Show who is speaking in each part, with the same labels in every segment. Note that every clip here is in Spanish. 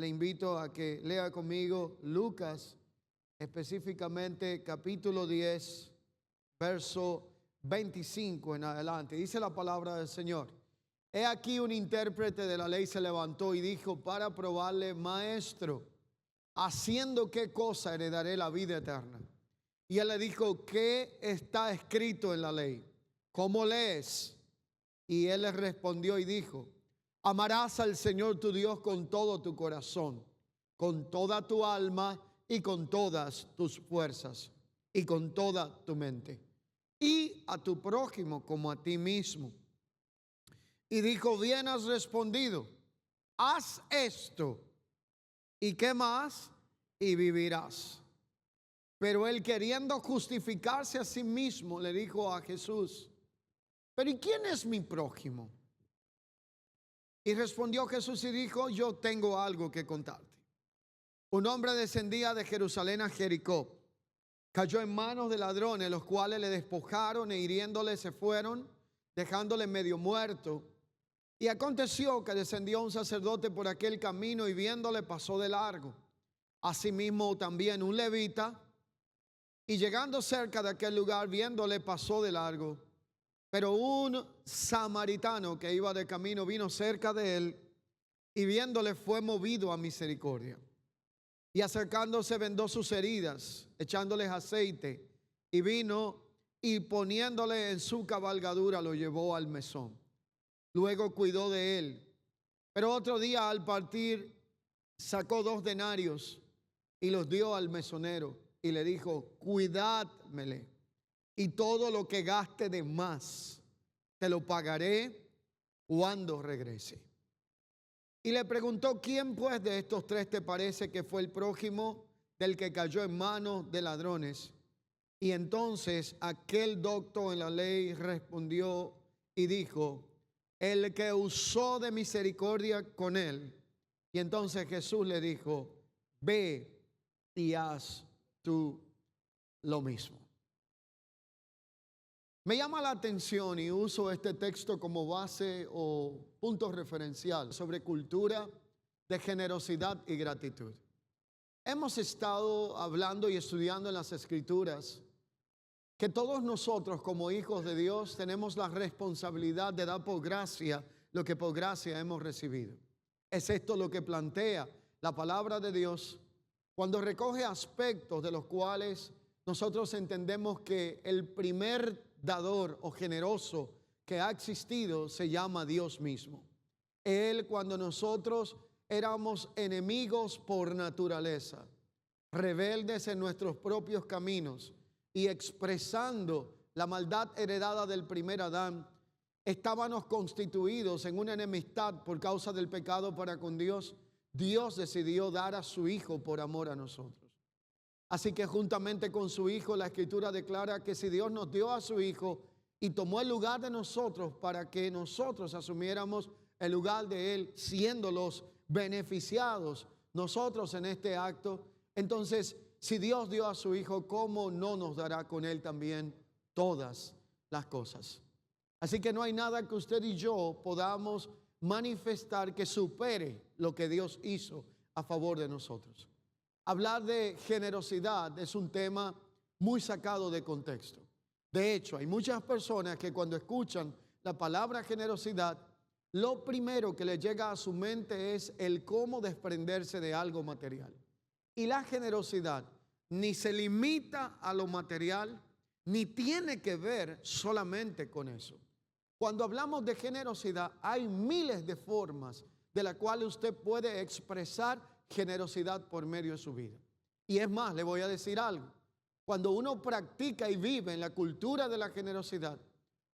Speaker 1: le invito a que lea conmigo Lucas, específicamente capítulo 10, verso 25 en adelante. Dice la palabra del Señor: He aquí un intérprete de la ley se levantó y dijo para probarle: Maestro, ¿haciendo qué cosa heredaré la vida eterna? Y él le dijo: ¿qué está escrito en la ley? ¿Cómo lees? Y él le respondió y dijo: Amarás al Señor tu Dios con todo tu corazón, con toda tu alma y con todas tus fuerzas y con toda tu mente, y a tu prójimo como a ti mismo. Y dijo: bien has respondido, haz esto, ¿y qué más? Y vivirás. Pero él, queriendo justificarse a sí mismo, le dijo a Jesús: ¿pero y quién es mi prójimo? Y respondió Jesús y dijo: yo tengo algo que contarte. Un hombre descendía de Jerusalén a Jericó, cayó en manos de ladrones, los cuales le despojaron e hiriéndole se fueron, dejándole medio muerto. Y aconteció que descendió un sacerdote por aquel camino y viéndole pasó de largo. Asimismo también un levita, y llegando cerca de aquel lugar, viéndole pasó de largo. Pero un samaritano que iba de camino vino cerca de él y viéndole fue movido a misericordia. Y acercándose vendó sus heridas, echándoles aceite y vino y poniéndole en su cabalgadura lo llevó al mesón. Luego cuidó de él. Pero otro día al partir sacó 2 denarios y los dio al mesonero y le dijo: cuidádmele, y todo lo que gaste de más te lo pagaré cuando regrese. Y le preguntó: ¿quién pues de estos 3 te parece que fue el prójimo del que cayó en manos de ladrones? Y entonces aquel docto en la ley respondió y dijo: el que usó de misericordia con él. Y entonces Jesús le dijo: ve y haz tú lo mismo. Me llama la atención y uso este texto como base o punto referencial sobre cultura de generosidad y gratitud. Hemos estado hablando y estudiando en las Escrituras que todos nosotros como hijos de Dios tenemos la responsabilidad de dar por gracia lo que por gracia hemos recibido. Es esto lo que plantea la palabra de Dios cuando recoge aspectos de los cuales nosotros entendemos que el primer dador o generoso que ha existido se llama Dios mismo. Él, cuando nosotros éramos enemigos por naturaleza, rebeldes en nuestros propios caminos y expresando la maldad heredada del primer Adán, estábamos constituidos en una enemistad por causa del pecado para con Dios. Dios decidió dar a su Hijo por amor a nosotros. Así que juntamente con su Hijo, la Escritura declara que si Dios nos dio a su Hijo y tomó el lugar de nosotros para que nosotros asumiéramos el lugar de Él, siendo los beneficiados nosotros en este acto, entonces si Dios dio a su Hijo, ¿cómo no nos dará con Él también todas las cosas? Así que no hay nada que usted y yo podamos manifestar que supere lo que Dios hizo a favor de nosotros. Hablar de generosidad es un tema muy sacado de contexto. De hecho, hay muchas personas que cuando escuchan la palabra generosidad, lo primero que les llega a su mente es el cómo desprenderse de algo material. Y la generosidad ni se limita a lo material, ni tiene que ver solamente con eso. Cuando hablamos de generosidad, hay miles de formas de las cuales usted puede expresar generosidad por medio de su vida. Y es más, le voy a decir algo. Cuando uno practica y vive en la cultura de la generosidad,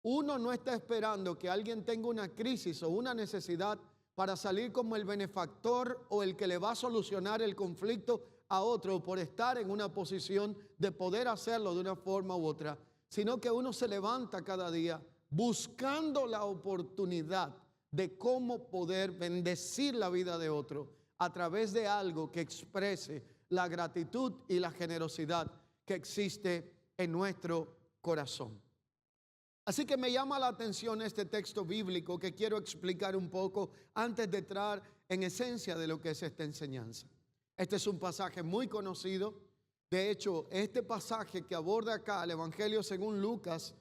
Speaker 1: uno no está esperando que alguien tenga una crisis o una necesidad para salir como el benefactor o el que le va a solucionar el conflicto a otro por estar en una posición de poder hacerlo de una forma u otra, sino que uno se levanta cada día buscando la oportunidad de cómo poder bendecir la vida de otro a través de algo que exprese la gratitud y la generosidad que existe en nuestro corazón. Así que me llama la atención este texto bíblico que quiero explicar un poco antes de entrar en esencia de lo que es esta enseñanza. Este es un pasaje muy conocido. De hecho, este pasaje que aborda acá el Evangelio según Lucas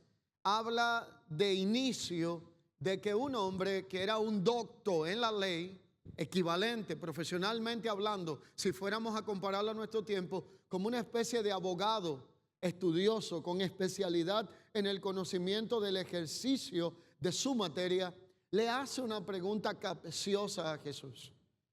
Speaker 1: habla de inicio de que un hombre que era un doctor en la ley, equivalente profesionalmente hablando, si fuéramos a compararlo a nuestro tiempo, como una especie de abogado estudioso con especialidad en el conocimiento del ejercicio de su materia, le hace una pregunta capciosa a Jesús.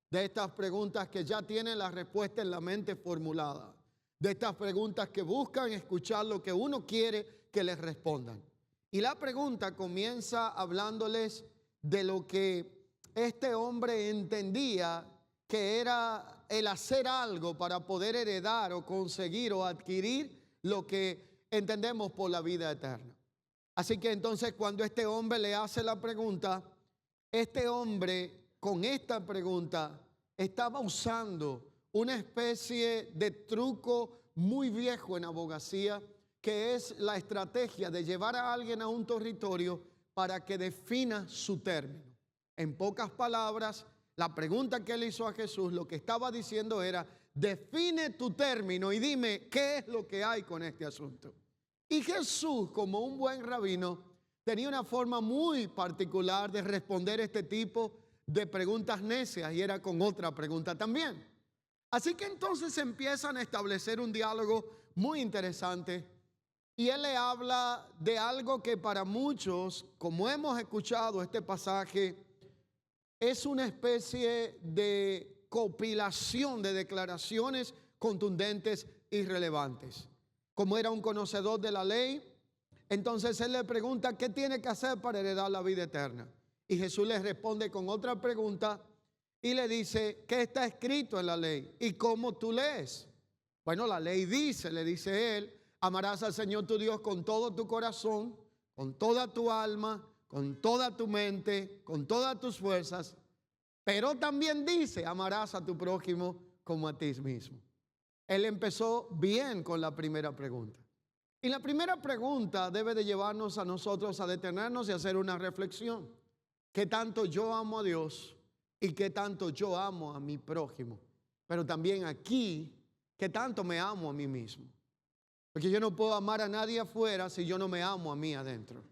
Speaker 1: De estas preguntas que ya tienen la respuesta en la mente formulada. De estas preguntas que buscan escuchar lo que uno quiere que les respondan. Y la pregunta comienza hablándoles de lo que este hombre entendía que era el hacer algo para poder heredar o conseguir o adquirir lo que entendemos por la vida eterna. Así que entonces cuando este hombre le hace la pregunta, este hombre con esta pregunta estaba usando una especie de truco muy viejo en abogacía, que es la estrategia de llevar a alguien a un territorio para que defina su término. En pocas palabras, la pregunta que él hizo a Jesús, lo que estaba diciendo era: define tu término y dime qué es lo que hay con este asunto. Y Jesús, como un buen rabino, tenía una forma muy particular de responder este tipo de preguntas necias, y era con otra pregunta también. Así que entonces empiezan a establecer un diálogo muy interesante, y él le habla de algo que para muchos, como hemos escuchado este pasaje, es una especie de compilación de declaraciones contundentes y relevantes. Como era un conocedor de la ley, entonces él le pregunta qué tiene que hacer para heredar la vida eterna. Y Jesús le responde con otra pregunta y le dice: ¿qué está escrito en la ley? ¿Y cómo tú lees? Bueno, la ley dice, le dice él, amarás al Señor tu Dios con todo tu corazón, con toda tu alma, con toda tu mente, con todas tus fuerzas. Pero también dice, amarás a tu prójimo como a ti mismo. Él empezó bien con la primera pregunta. Y la primera pregunta debe de llevarnos a nosotros a detenernos y hacer una reflexión. ¿Qué tanto yo amo a Dios y qué tanto yo amo a mi prójimo? Pero también aquí, ¿qué tanto me amo a mí mismo? Porque yo no puedo amar a nadie afuera si yo no me amo a mí adentro.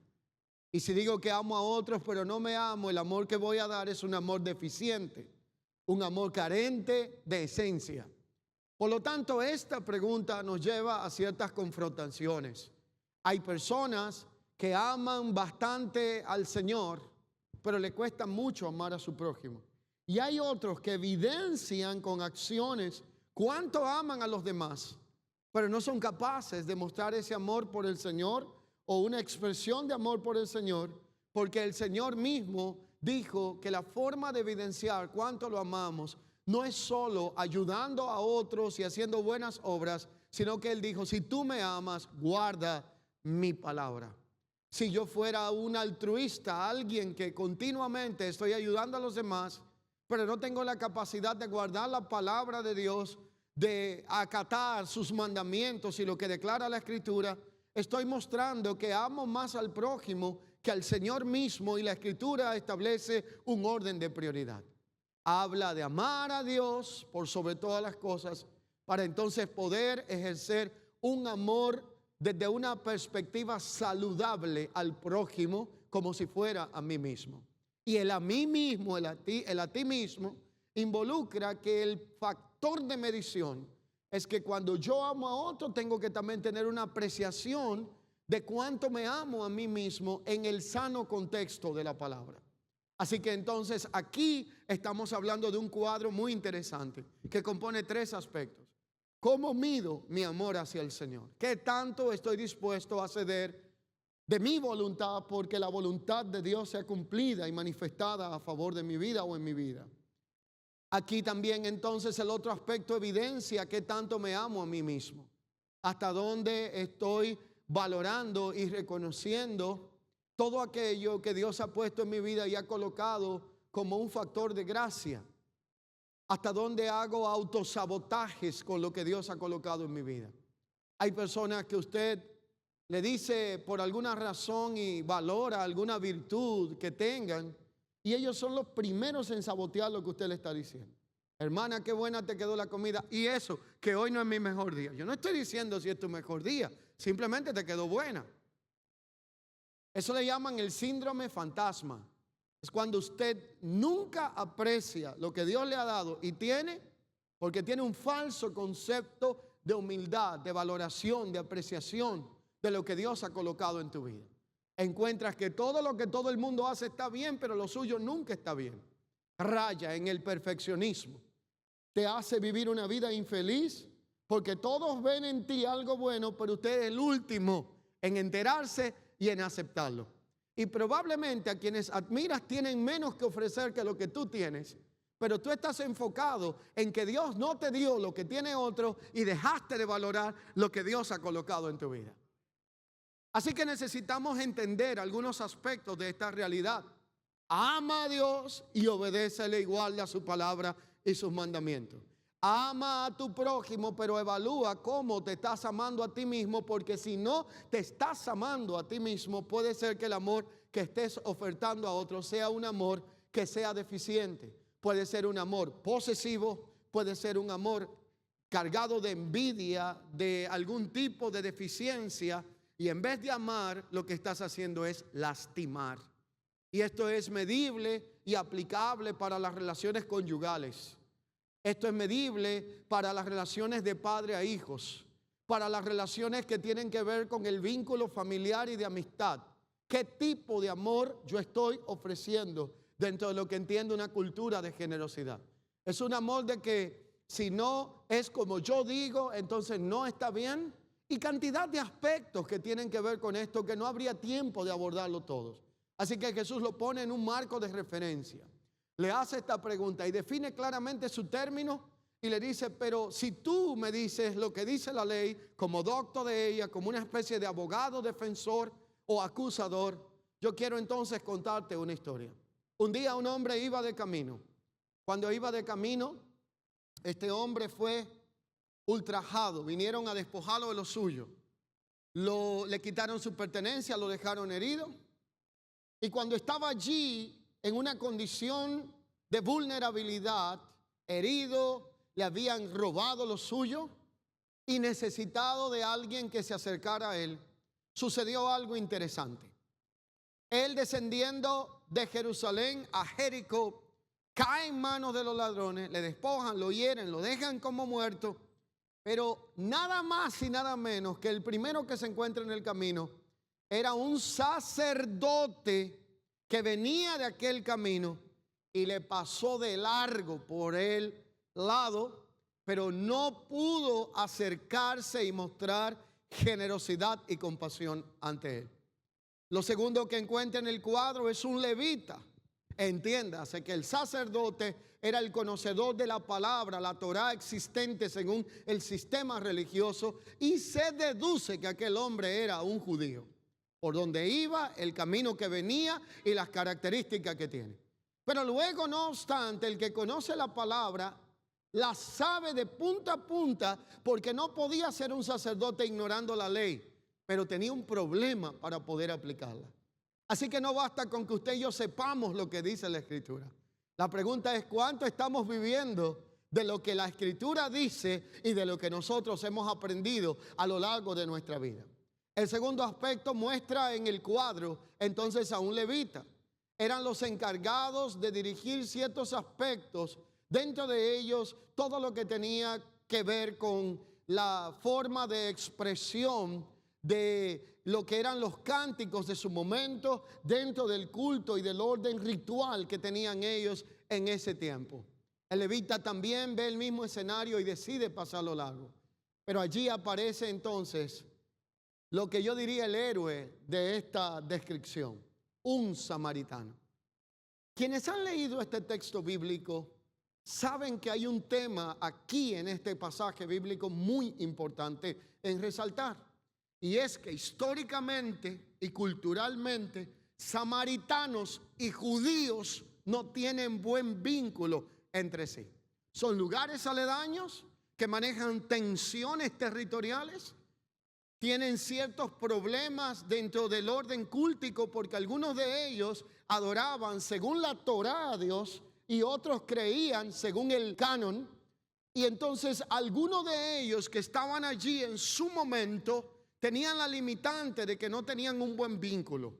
Speaker 1: Y si digo que amo a otros pero no me amo, el amor que voy a dar es un amor deficiente, un amor carente de esencia. Por lo tanto, esta pregunta nos lleva a ciertas confrontaciones. Hay personas que aman bastante al Señor, pero le cuesta mucho amar a su prójimo. Y hay otros que evidencian con acciones cuánto aman a los demás, pero no son capaces de mostrar ese amor por el Señor o una expresión de amor por el Señor, porque el Señor mismo dijo que la forma de evidenciar cuánto lo amamos no es solo ayudando a otros y haciendo buenas obras, sino que Él dijo: si tú me amas, guarda mi palabra. Si yo fuera un altruista, alguien que continuamente estoy ayudando a los demás, pero no tengo la capacidad de guardar la palabra de Dios, de acatar sus mandamientos y lo que declara la Escritura, estoy mostrando que amo más al prójimo que al Señor mismo, y la Escritura establece un orden de prioridad. Habla de amar a Dios por sobre todas las cosas, para entonces poder ejercer un amor desde una perspectiva saludable al prójimo, como si fuera a mí mismo. Y el a mí mismo, el a ti mismo, involucra que el factor de medición es que cuando yo amo a otro, tengo que también tener una apreciación de cuánto me amo a mí mismo en el sano contexto de la palabra. Así que entonces aquí estamos hablando de un cuadro muy interesante que compone tres aspectos. ¿Cómo mido mi amor hacia el Señor? ¿Qué tanto estoy dispuesto a ceder de mi voluntad porque la voluntad de Dios sea cumplida y manifestada a favor de mi vida o en mi vida? Aquí también entonces el otro aspecto evidencia qué tanto me amo a mí mismo. Hasta dónde estoy valorando y reconociendo todo aquello que Dios ha puesto en mi vida y ha colocado como un factor de gracia. Hasta dónde hago autosabotajes con lo que Dios ha colocado en mi vida. Hay personas que usted le dice por alguna razón y valora alguna virtud que tengan, y ellos son los primeros en sabotear lo que usted le está diciendo. Hermana, qué buena te quedó la comida. Y eso, que hoy no es mi mejor día. Yo no estoy diciendo si es tu mejor día, simplemente te quedó buena. Eso le llaman el síndrome fantasma. Es cuando usted nunca aprecia lo que Dios le ha dado y tiene, porque tiene un falso concepto de humildad, de valoración, de apreciación de lo que Dios ha colocado en tu vida. Encuentras que todo lo que todo el mundo hace está bien, pero lo suyo nunca está bien. Raya en el perfeccionismo. Te hace vivir una vida infeliz porque todos ven en ti algo bueno, pero usted es el último en enterarse y en aceptarlo. Y probablemente a quienes admiras tienen menos que ofrecer que lo que tú tienes, pero tú estás enfocado en que Dios no te dio lo que tiene otro y dejaste de valorar lo que Dios ha colocado en tu vida. Así que necesitamos entender algunos aspectos de esta realidad. Ama a Dios y obedécele igual a su palabra y sus mandamientos. Ama a tu prójimo, pero evalúa cómo te estás amando a ti mismo, porque si no te estás amando a ti mismo, puede ser que el amor que estés ofertando a otros sea un amor que sea deficiente. Puede ser un amor posesivo, puede ser un amor cargado de envidia, de algún tipo de deficiencia, y en vez de amar, lo que estás haciendo es lastimar. Y esto es medible y aplicable para las relaciones conyugales. Esto es medible para las relaciones de padre a hijos, para las relaciones que tienen que ver con el vínculo familiar y de amistad. ¿Qué tipo de amor yo estoy ofreciendo dentro de lo que entiendo una cultura de generosidad? Es un amor de que si no es como yo digo, entonces no está bien. Y cantidad de aspectos que tienen que ver con esto que no habría tiempo de abordarlo todos. Así que Jesús lo pone en un marco de referencia. Le hace esta pregunta y define claramente su término y le dice, pero si tú me dices lo que dice la ley, como doctor de ella, como una especie de abogado, defensor o acusador, yo quiero entonces contarte una historia. Un día un hombre iba de camino. Cuando iba de camino, este hombre fue ultrajado, vinieron a despojarlo de lo suyo. Le quitaron su pertenencia, lo dejaron herido. Y cuando estaba allí en una condición de vulnerabilidad, herido, le habían robado lo suyo y necesitado de alguien que se acercara a él, sucedió algo interesante. Él, descendiendo de Jerusalén a Jericó, cae en manos de los ladrones, le despojan, lo hieren, lo dejan como muerto, pero nada más y nada menos que el primero que se encuentra en el camino era un sacerdote que venía de aquel camino y le pasó de largo por el lado, pero no pudo acercarse y mostrar generosidad y compasión ante él. Lo segundo que encuentra en el cuadro es un levita. Entiéndase que el sacerdote era el conocedor de la palabra, la Torá existente según el sistema religioso, y se deduce que aquel hombre era un judío. Por donde iba, el camino que venía y las características que tiene. Pero luego, no obstante, el que conoce la palabra la sabe de punta a punta, porque no podía ser un sacerdote ignorando la ley, pero tenía un problema para poder aplicarla. Así que no basta con que usted y yo sepamos lo que dice la Escritura. La pregunta es, ¿cuánto estamos viviendo de lo que la Escritura dice y de lo que nosotros hemos aprendido a lo largo de nuestra vida? El segundo aspecto muestra en el cuadro entonces a un levita. Eran los encargados de dirigir ciertos aspectos, dentro de ellos todo lo que tenía que ver con la forma de expresión de lo que eran los cánticos de su momento dentro del culto y del orden ritual que tenían ellos en ese tiempo. El levita también ve el mismo escenario y decide pasarlo largo. Pero allí aparece entonces lo que yo diría el héroe de esta descripción, un samaritano. Quienes han leído este texto bíblico saben que hay un tema aquí en este pasaje bíblico muy importante en resaltar. Y es que históricamente y culturalmente, samaritanos y judíos no tienen buen vínculo entre sí. Son lugares aledaños que manejan tensiones territoriales. tienen ciertos problemas dentro del orden cúltico porque algunos de ellos adoraban según la Torá a Dios y otros creían según el canon. Y entonces algunos de ellos que estaban allí en su momento tenían la limitante de que no tenían un buen vínculo.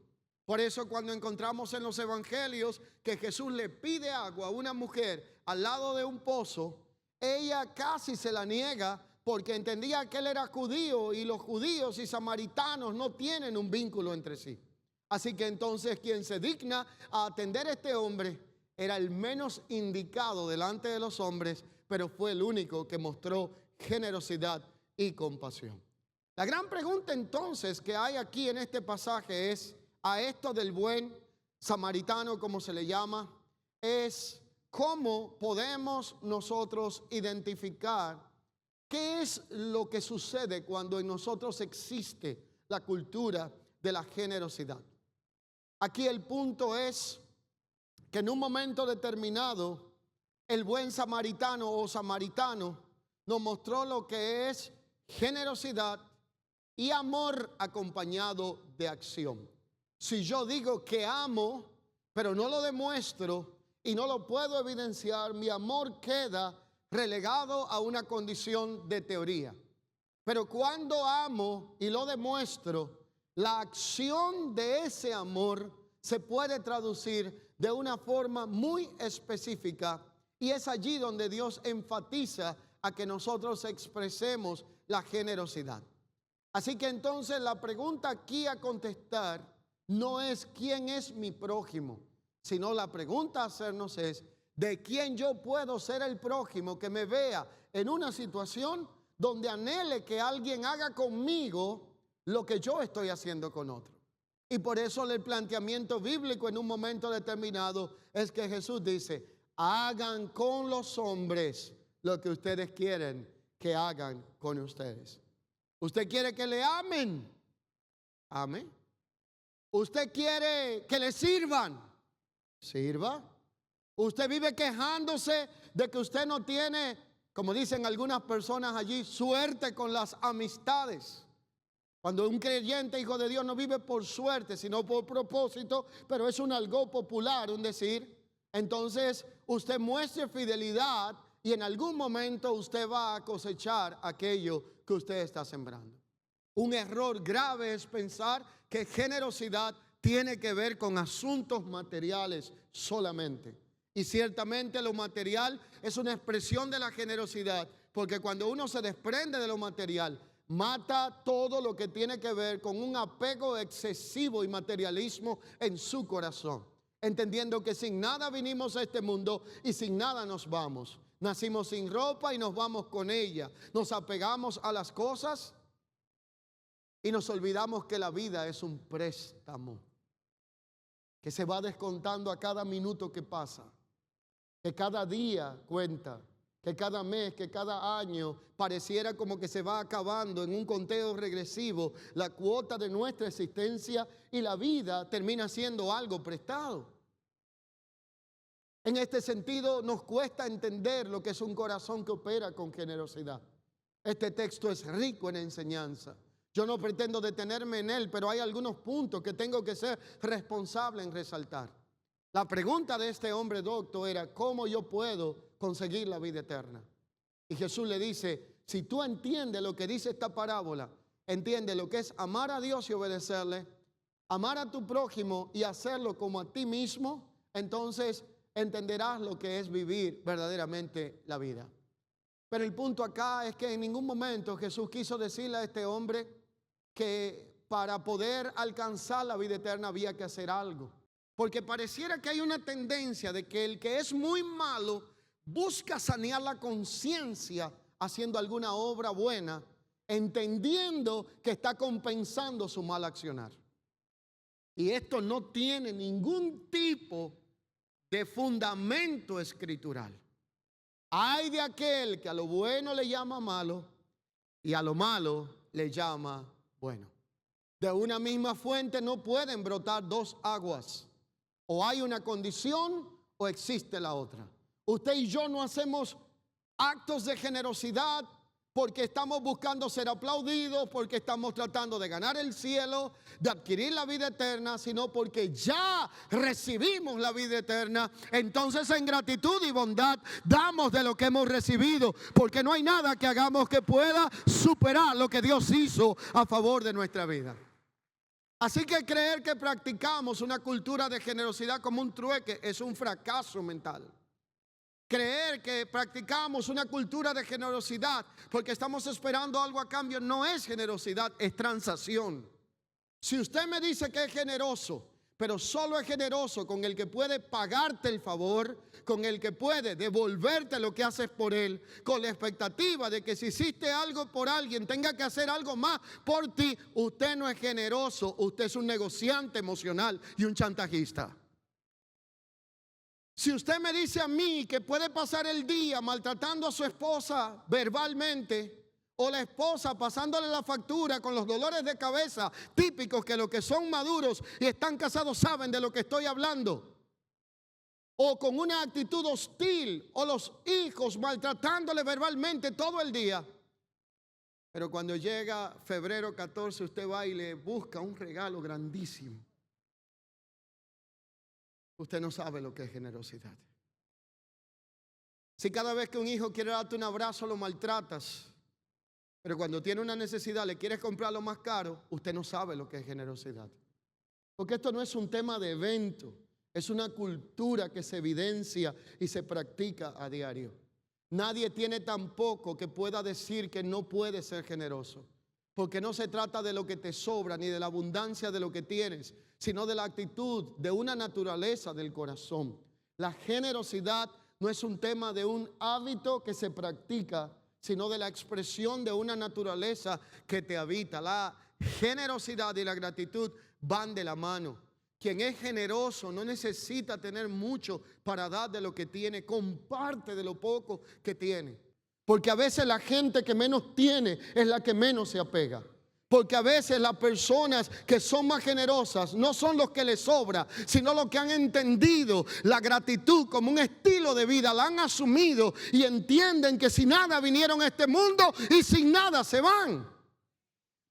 Speaker 1: Por eso cuando encontramos en los evangelios que Jesús le pide agua a una mujer al lado de un pozo, ella casi se la niega porque entendía que él era judío y los judíos y samaritanos no tienen un vínculo entre sí. Así que entonces quien se digna a atender a este hombre era el menos indicado delante de los hombres, pero fue el único que mostró generosidad y compasión. La gran pregunta entonces que hay aquí en este pasaje es, a esto del buen samaritano, como se le llama, es cómo podemos nosotros identificar qué es lo que sucede cuando en nosotros existe la cultura de la generosidad. Aquí el punto es que en un momento determinado el buen samaritano o samaritano nos mostró lo que es generosidad y amor acompañado de acción. Si yo digo que amo, pero no lo demuestro y no lo puedo evidenciar, mi amor queda relegado a una condición de teoría. Pero cuando amo y lo demuestro, la acción de ese amor se puede traducir de una forma muy específica y es allí donde Dios enfatiza a que nosotros expresemos la generosidad. Así que entonces la pregunta aquí a contestar no es quién es mi prójimo, sino la pregunta a hacernos es de quién yo puedo ser el prójimo que me vea en una situación donde anhele que alguien haga conmigo lo que yo estoy haciendo con otro. Y por eso el planteamiento bíblico en un momento determinado es que Jesús dice, hagan con los hombres lo que ustedes quieren que hagan con ustedes. ¿Usted quiere que le amen? Amén. ¿Usted quiere que le sirvan? Sirva. Usted vive quejándose de que usted no tiene, como dicen algunas personas allí, suerte con las amistades. Cuando un creyente, hijo de Dios, no vive por suerte, sino por propósito, pero es un algo popular, un decir, entonces usted muestre fidelidad y en algún momento usted va a cosechar aquello que usted está sembrando. Un error grave es pensar que generosidad tiene que ver con asuntos materiales solamente. Y ciertamente lo material es una expresión de la generosidad, porque cuando uno se desprende de lo material, mata todo lo que tiene que ver con un apego excesivo y materialismo en su corazón, entendiendo que sin nada vinimos a este mundo y sin nada nos vamos. Nacimos sin ropa y nos vamos con ella. Nos apegamos a las cosas y nos olvidamos que la vida es un préstamo que se va descontando a cada minuto que pasa, que cada día cuenta, que cada mes, que cada año pareciera como que se va acabando en un conteo regresivo la cuota de nuestra existencia y la vida termina siendo algo prestado. En este sentido nos cuesta entender lo que es un corazón que opera con generosidad. Este texto es rico en enseñanza. Yo no pretendo detenerme en él, pero hay algunos puntos que tengo que ser responsable en resaltar. La pregunta de este hombre docto era, ¿cómo yo puedo conseguir la vida eterna? Y Jesús le dice, si tú entiendes lo que dice esta parábola, entiende lo que es amar a Dios y obedecerle, amar a tu prójimo y hacerlo como a ti mismo, entonces entenderás lo que es vivir verdaderamente la vida. Pero el punto acá es que en ningún momento Jesús quiso decirle a este hombre que para poder alcanzar la vida eterna había que hacer algo. Porque pareciera que hay una tendencia de que el que es muy malo busca sanear la conciencia haciendo alguna obra buena, entendiendo que está compensando su mal accionar. Y esto no tiene ningún tipo de fundamento escritural. Hay de aquel que a lo bueno le llama malo y a lo malo le llama bueno. De una misma fuente no pueden brotar dos aguas. O hay una condición o existe la otra. Usted y yo no hacemos actos de generosidad porque estamos buscando ser aplaudidos, porque estamos tratando de ganar el cielo, de adquirir la vida eterna, sino porque ya recibimos la vida eterna. Entonces en gratitud y bondad damos de lo que hemos recibido, porque no hay nada que hagamos que pueda superar lo que Dios hizo a favor de nuestra vida. Así que creer que practicamos una cultura de generosidad como un trueque es un fracaso mental. Creer que practicamos una cultura de generosidad porque estamos esperando algo a cambio no es generosidad, es transacción. Si usted me dice que es generoso, pero solo es generoso con el que puede pagarte el favor, con el que puede devolverte lo que haces por él, con la expectativa de que si hiciste algo por alguien tenga que hacer algo más por ti, usted no es generoso, usted es un negociante emocional y un chantajista. Si usted me dice a mí que puede pasar el día maltratando a su esposa verbalmente, o la esposa pasándole la factura con los dolores de cabeza típicos que los que son maduros y están casados saben de lo que estoy hablando, o con una actitud hostil, o los hijos maltratándole verbalmente todo el día, pero cuando llega febrero 14 usted va y le busca un regalo grandísimo, usted no sabe lo que es generosidad. Si cada vez que un hijo quiere darte un abrazo lo maltratas, pero cuando tiene una necesidad le quieres comprar lo más caro, usted no sabe lo que es generosidad. Porque esto no es un tema de evento, es una cultura que se evidencia y se practica a diario. Nadie tiene tampoco que pueda decir que no puede ser generoso, porque no se trata de lo que te sobra ni de la abundancia de lo que tienes, sino de la actitud, de una naturaleza del corazón. La generosidad no es un tema de un hábito que se practica, sino de la expresión de una naturaleza que te habita. La generosidad y la gratitud van de la mano. Quien es generoso no necesita tener mucho para dar de lo que tiene, comparte de lo poco que tiene. Porque a veces la gente que menos tiene es la que menos se apega. Porque a veces las personas que son más generosas no son los que les sobra, sino los que han entendido la gratitud como un estilo de vida, la han asumido y entienden que sin nada vinieron a este mundo y sin nada se van.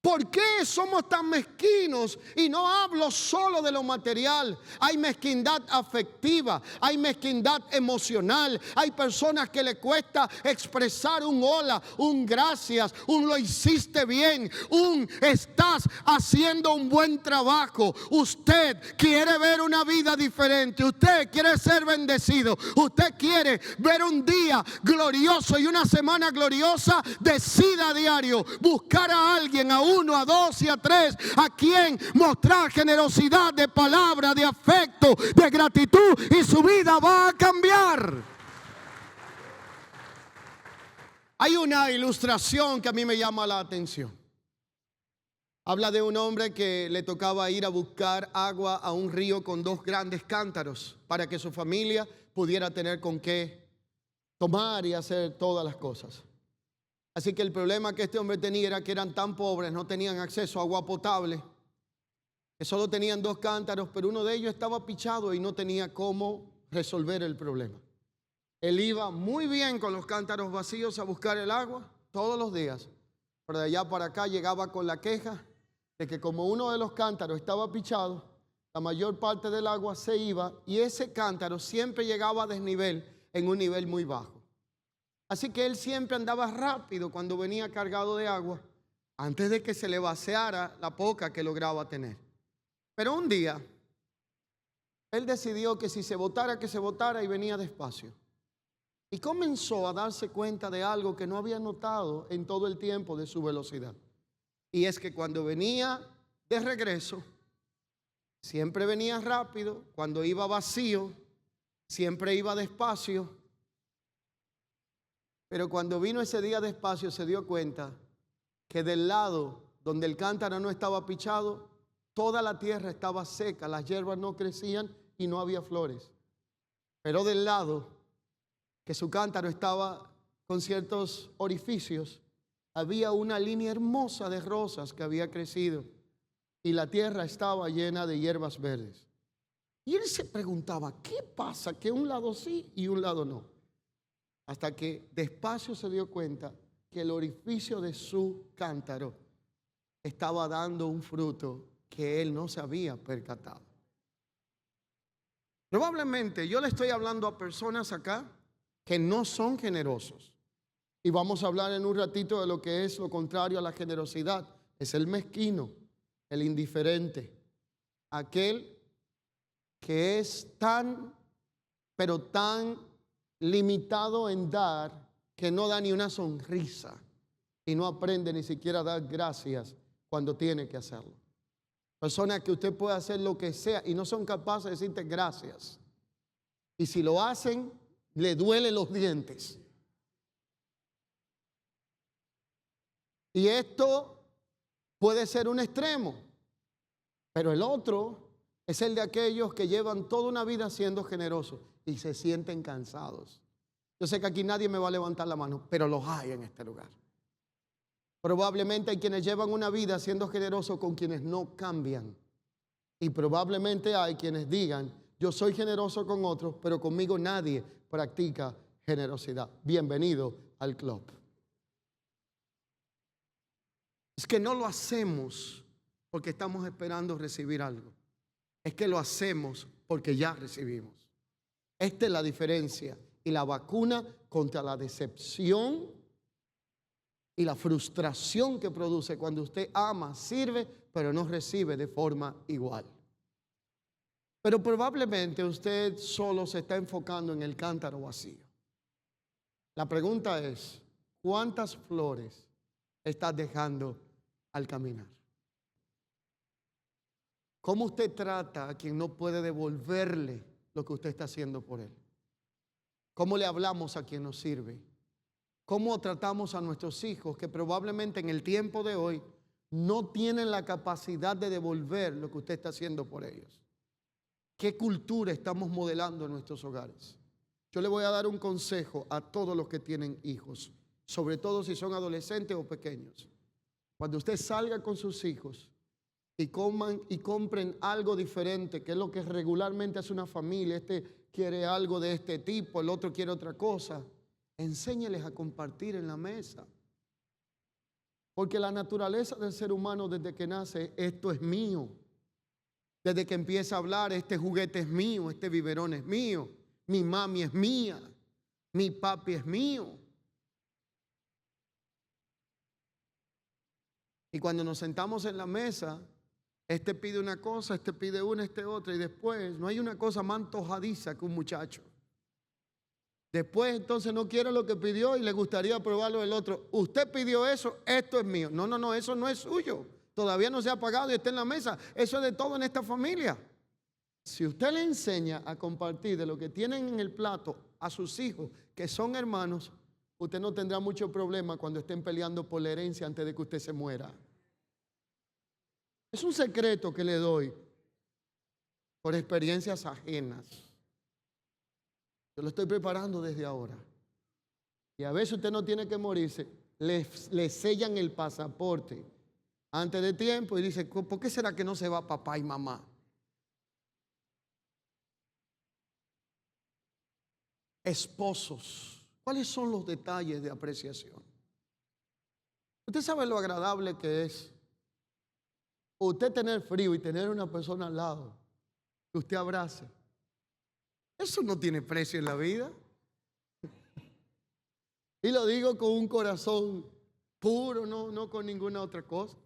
Speaker 1: ¿Por qué somos tan mezquinos? Y no hablo solo de lo material. Hay mezquindad afectiva, hay mezquindad emocional. Hay personas que le cuesta expresar un hola, un gracias, un lo hiciste bien, un estás haciendo un buen trabajo. Usted quiere ver una vida diferente, usted quiere ser bendecido, usted quiere ver un día glorioso y una semana gloriosa. Decida a diario buscar a alguien, a uno, a dos y a tres, a quien mostrar generosidad de palabra, de afecto, de gratitud, y su vida va a cambiar. Hay una ilustración que a mí me llama la atención. Habla de un hombre que le tocaba ir a buscar agua a un río con dos grandes cántaros para que su familia pudiera tener con qué tomar y hacer todas las cosas. Así que el problema que este hombre tenía era que eran tan pobres, no tenían acceso a agua potable, que solo tenían dos cántaros, pero uno de ellos estaba pichado y no tenía cómo resolver el problema. Él iba muy bien con los cántaros vacíos a buscar el agua todos los días, pero de allá para acá llegaba con la queja de que como uno de los cántaros estaba pichado, la mayor parte del agua se iba y ese cántaro siempre llegaba a desnivel en un nivel muy bajo. Así que él siempre andaba rápido cuando venía cargado de agua, antes de que se le vaciara la poca que lograba tener. Pero un día, él decidió que si se botara, que se botara, y venía despacio. Y comenzó a darse cuenta de algo que no había notado en todo el tiempo de su velocidad. Y es que cuando venía de regreso, siempre venía rápido. Cuando iba vacío, siempre iba despacio. Pero cuando vino ese día despacio se dio cuenta que del lado donde el cántaro no estaba pichado, toda la tierra estaba seca, las hierbas no crecían y no había flores. Pero del lado que su cántaro estaba con ciertos orificios, había una línea hermosa de rosas que había crecido y la tierra estaba llena de hierbas verdes. Y él se preguntaba, ¿qué pasa que un lado sí y un lado no? Hasta que despacio se dio cuenta que el orificio de su cántaro estaba dando un fruto que él no se había percatado. Probablemente yo le estoy hablando a personas acá que no son generosos. Y vamos a hablar en un ratito de lo que es lo contrario a la generosidad. Es el mezquino, el indiferente, aquel que es tan, pero tan limitado en dar que no da ni una sonrisa y no aprende ni siquiera a dar gracias cuando tiene que hacerlo. Personas que usted puede hacer lo que sea y no son capaces de decirte gracias. Y si lo hacen, le duelen los dientes. Y esto puede ser un extremo, pero el otro es el de aquellos que llevan toda una vida siendo generosos y se sienten cansados. Yo sé que aquí nadie me va a levantar la mano, pero los hay en este lugar. Probablemente hay quienes llevan una vida siendo generosos con quienes no cambian. Y probablemente hay quienes digan, yo soy generoso con otros, pero conmigo nadie practica generosidad. Bienvenido al club. Es que no lo hacemos porque estamos esperando recibir algo. Es que lo hacemos porque ya recibimos. Esta es la diferencia y la vacuna contra la decepción y la frustración que produce cuando usted ama, sirve, pero no recibe de forma igual. Pero probablemente usted solo se está enfocando en el cántaro vacío. La pregunta es, ¿cuántas flores estás dejando al caminar? ¿Cómo usted trata a quien no puede devolverle lo que usted está haciendo por él? ¿Cómo le hablamos a quien nos sirve? ¿Cómo tratamos a nuestros hijos que probablemente en el tiempo de hoy no tienen la capacidad de devolver lo que usted está haciendo por ellos? ¿Qué cultura estamos modelando en nuestros hogares? Yo le voy a dar un consejo a todos los que tienen hijos, sobre todo si son adolescentes o pequeños. Cuando usted salga con sus hijos y coman y compren algo diferente, que es lo que regularmente hace una familia, este quiere algo de este tipo, el otro quiere otra cosa, enséñeles a compartir en la mesa. Porque la naturaleza del ser humano desde que nace, esto es mío. Desde que empieza a hablar, este juguete es mío, este biberón es mío, mi mami es mía, mi papi es mío. Y cuando nos sentamos en la mesa, este pide una cosa, este pide una, este otra, y después no hay una cosa más antojadiza que un muchacho. Después entonces no quiere lo que pidió y le gustaría probarlo del otro. Usted pidió eso, esto es mío. No, eso no es suyo. Todavía no se ha pagado y está en la mesa. Eso es de todo en esta familia. Si usted le enseña a compartir de lo que tienen en el plato a sus hijos, que son hermanos, usted no tendrá mucho problema cuando estén peleando por la herencia antes de que usted se muera. Es un secreto que le doy por experiencias ajenas. Yo lo estoy preparando desde ahora. Y a veces usted no tiene que morirse. Le sellan el pasaporte antes de tiempo y dice, ¿por qué será que no se va papá y mamá? Esposos, ¿cuáles son los detalles de apreciación? Usted sabe lo agradable que es usted tener frío y tener una persona al lado que usted abrace. Eso no tiene precio en la vida. Y lo digo con un corazón puro, no con ninguna otra cosa.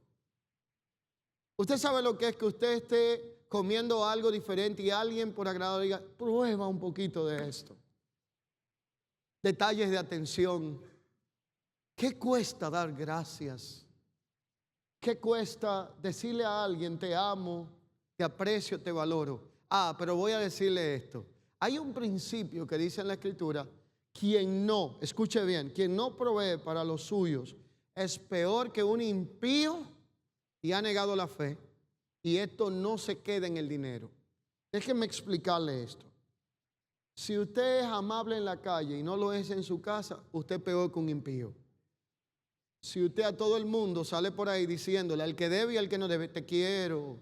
Speaker 1: Usted sabe lo que es que usted esté comiendo algo diferente y alguien por agrado diga, prueba un poquito de esto. Detalles de atención. ¿Qué cuesta dar gracias? ¿Qué cuesta decirle a alguien te amo, te aprecio, te valoro? Pero voy a decirle esto. Hay un principio que dice en la Escritura, quien no, escuche bien, quien no provee para los suyos es peor que un impío y ha negado la fe, y esto no se queda en el dinero. Déjenme explicarle esto. Si usted es amable en la calle y no lo es en su casa, usted es peor que un impío. Si usted a todo el mundo sale por ahí diciéndole al que debe y al que no debe, te quiero,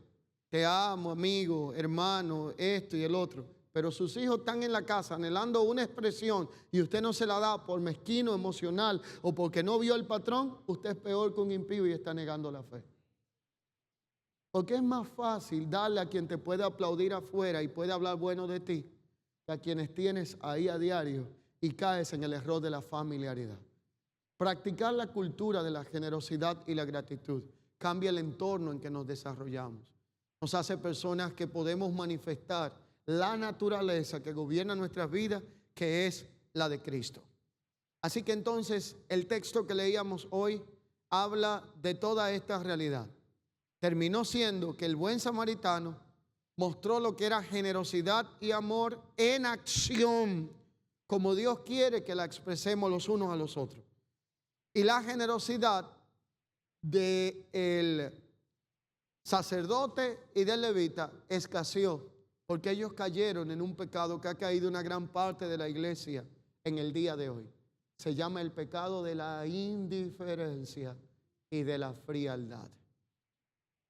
Speaker 1: te amo, amigo, hermano, esto y el otro, pero sus hijos están en la casa anhelando una expresión y usted no se la da por mezquino, emocional o porque no vio el patrón, usted es peor que un impío y está negando la fe. Porque es más fácil darle a quien te puede aplaudir afuera y puede hablar bueno de ti que a quienes tienes ahí a diario y caes en el error de la familiaridad. Practicar la cultura de la generosidad y la gratitud cambia el entorno en que nos desarrollamos. Nos hace personas que podemos manifestar la naturaleza que gobierna nuestras vidas, que es la de Cristo. Así que entonces el texto que leíamos hoy habla de toda esta realidad. Terminó siendo que el buen samaritano mostró lo que era generosidad y amor en acción, como Dios quiere que la expresemos los unos a los otros. Y la generosidad del sacerdote y del levita escaseó, porque ellos cayeron en un pecado que ha caído una gran parte de la iglesia en el día de hoy. Se llama el pecado de la indiferencia y de la frialdad.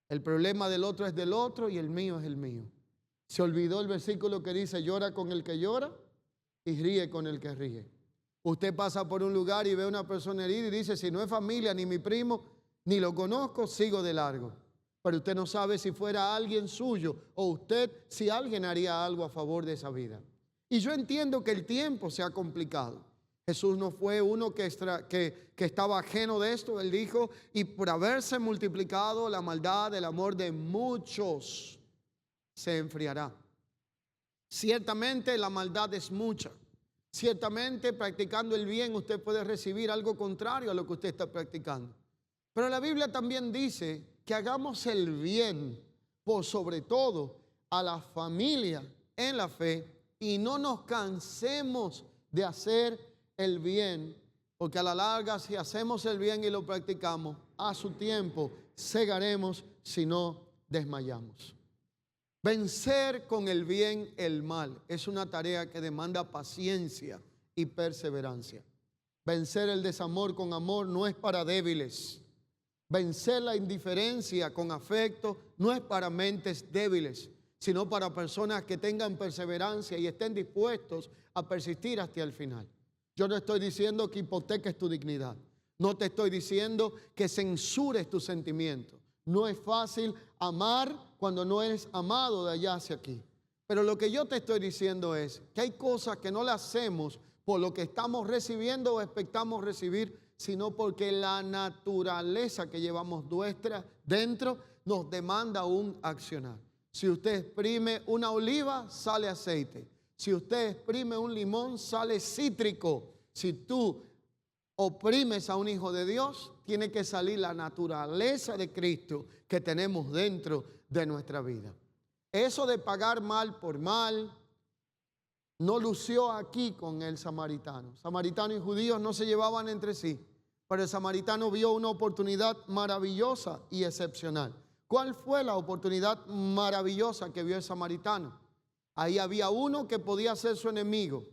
Speaker 1: El problema del otro es del otro y el mío es el mío. Se olvidó el versículo que dice: llora con el que llora y ríe con el que ríe. Usted pasa por un lugar y ve a una persona herida y dice: si no es familia, ni mi primo, ni lo conozco, sigo de largo. Pero usted no sabe si fuera alguien suyo o usted, si alguien haría algo a favor de esa vida. Y yo entiendo que el tiempo se ha complicado. Jesús no fue uno que estaba ajeno de esto. Él dijo: y por haberse multiplicado la maldad, el amor de muchos se enfriará. Ciertamente la maldad es mucha. Ciertamente practicando el bien usted puede recibir algo contrario a lo que usted está practicando. Pero la Biblia también dice que hagamos el bien por sobre todo a la familia en la fe y no nos cansemos de hacer el bien, porque a la larga, si hacemos el bien y lo practicamos, a su tiempo cegaremos si no desmayamos. Vencer con el bien el mal es una tarea que demanda paciencia y perseverancia. Vencer el desamor con amor no es para débiles. Vencer la indiferencia con afecto no es para mentes débiles, sino para personas que tengan perseverancia y estén dispuestos a persistir hasta el final. Yo no estoy diciendo que hipoteques tu dignidad. No te estoy diciendo que censures tus sentimientos. No es fácil amar cuando no eres amado de allá hacia aquí. Pero lo que yo te estoy diciendo es que hay cosas que no las hacemos por lo que estamos recibiendo o expectamos recibir, sino porque la naturaleza que llevamos nuestra dentro nos demanda un accionar. Si usted exprime una oliva, sale aceite. Si usted exprime un limón, sale cítrico. Si tú oprimes a un hijo de Dios, tiene que salir la naturaleza de Cristo que tenemos dentro de nuestra vida. Eso de pagar mal por mal no lució aquí con el samaritano. Samaritano y judíos no se llevaban entre sí, pero el samaritano vio una oportunidad maravillosa y excepcional. ¿Cuál fue la oportunidad maravillosa que vio el samaritano? Ahí había uno que podía ser su enemigo,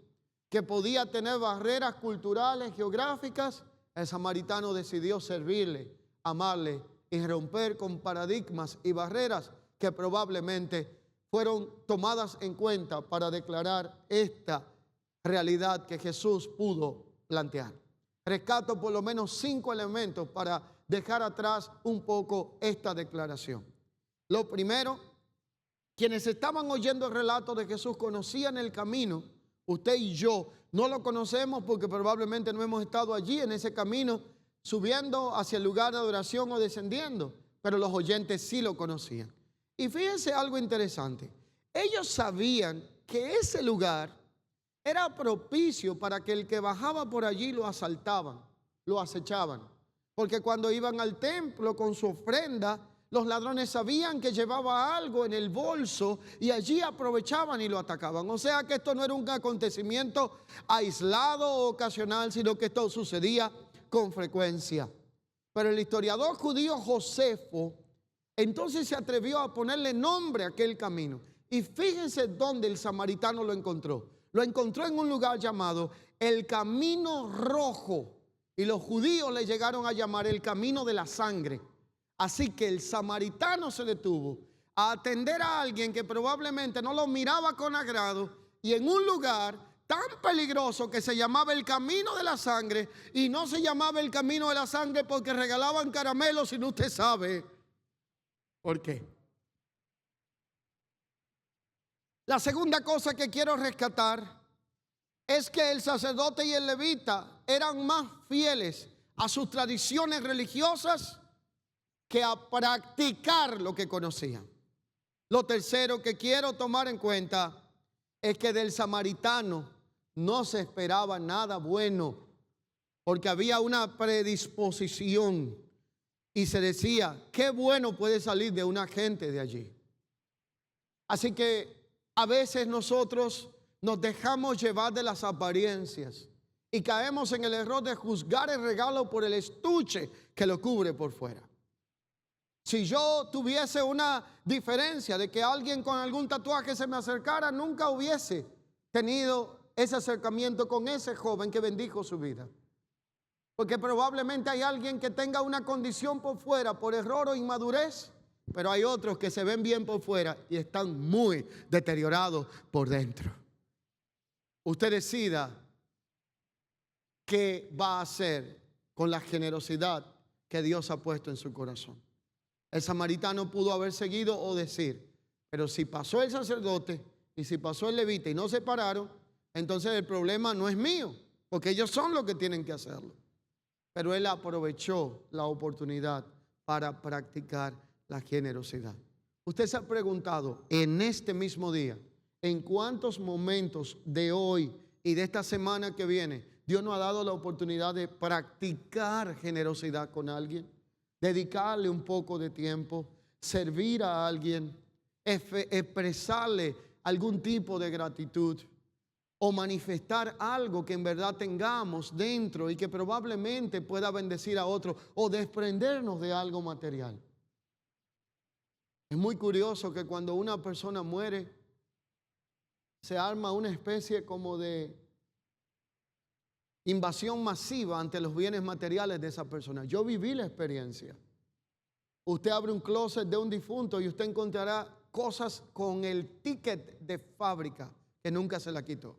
Speaker 1: que podía tener barreras culturales, geográficas. El samaritano decidió servirle, amarle y romper con paradigmas y barreras que probablemente fueron tomadas en cuenta para declarar esta realidad que Jesús pudo plantear. Rescato por lo menos 5 elementos para dejar atrás un poco esta declaración. Lo primero, quienes estaban oyendo el relato de Jesús conocían el camino. Usted y yo no lo conocemos porque probablemente no hemos estado allí en ese camino, subiendo hacia el lugar de adoración o descendiendo, pero los oyentes sí lo conocían. Y fíjense algo interesante. Ellos sabían que ese lugar era propicio para que el que bajaba por allí lo asaltaban, lo acechaban. Porque cuando iban al templo con su ofrenda, los ladrones sabían que llevaba algo en el bolso y allí aprovechaban y lo atacaban. O sea que esto no era un acontecimiento aislado o ocasional, sino que esto sucedía con frecuencia. Pero el historiador judío Josefo entonces se atrevió a ponerle nombre a aquel camino. Y fíjense dónde el samaritano lo encontró. Lo encontró en un lugar llamado el Camino Rojo. Y los judíos le llegaron a llamar el Camino de la Sangre. Así que el samaritano se detuvo a atender a alguien que probablemente no lo miraba con agrado y en un lugar tan peligroso que se llamaba el camino de la sangre, y no se llamaba el camino de la sangre porque regalaban caramelos, sino usted sabe por qué. La segunda cosa que quiero rescatar es que el sacerdote y el levita eran más fieles a sus tradiciones religiosas que a practicar lo que conocían. Lo tercero que quiero tomar en cuenta es que del samaritano no se esperaba nada bueno, porque había una predisposición y se decía, qué bueno puede salir de una gente de allí. Así que a veces nosotros nos dejamos llevar de las apariencias y caemos en el error de juzgar el regalo por el estuche que lo cubre por fuera. Si yo tuviese una diferencia de que alguien con algún tatuaje se me acercara, nunca hubiese tenido ese acercamiento con ese joven que bendijo su vida. Porque probablemente hay alguien que tenga una condición por fuera por error o inmadurez, pero hay otros que se ven bien por fuera y están muy deteriorados por dentro. Usted decida qué va a hacer con la generosidad que Dios ha puesto en su corazón. El samaritano pudo haber seguido o decir, pero si pasó el sacerdote y si pasó el levita y no se pararon, entonces el problema no es mío, porque ellos son los que tienen que hacerlo. Pero él aprovechó la oportunidad para practicar la generosidad. Usted se ha preguntado en este mismo día, ¿en cuántos momentos de hoy y de esta semana que viene Dios nos ha dado la oportunidad de practicar generosidad con alguien? Dedicarle un poco de tiempo, servir a alguien, expresarle algún tipo de gratitud o manifestar algo que en verdad tengamos dentro y que probablemente pueda bendecir a otro o desprendernos de algo material. Es muy curioso que cuando una persona muere se arma una especie como de invasión masiva ante los bienes materiales de esa persona. Yo viví la experiencia. Usted abre un closet de un difunto y usted encontrará cosas con el ticket de fábrica que nunca se la quitó.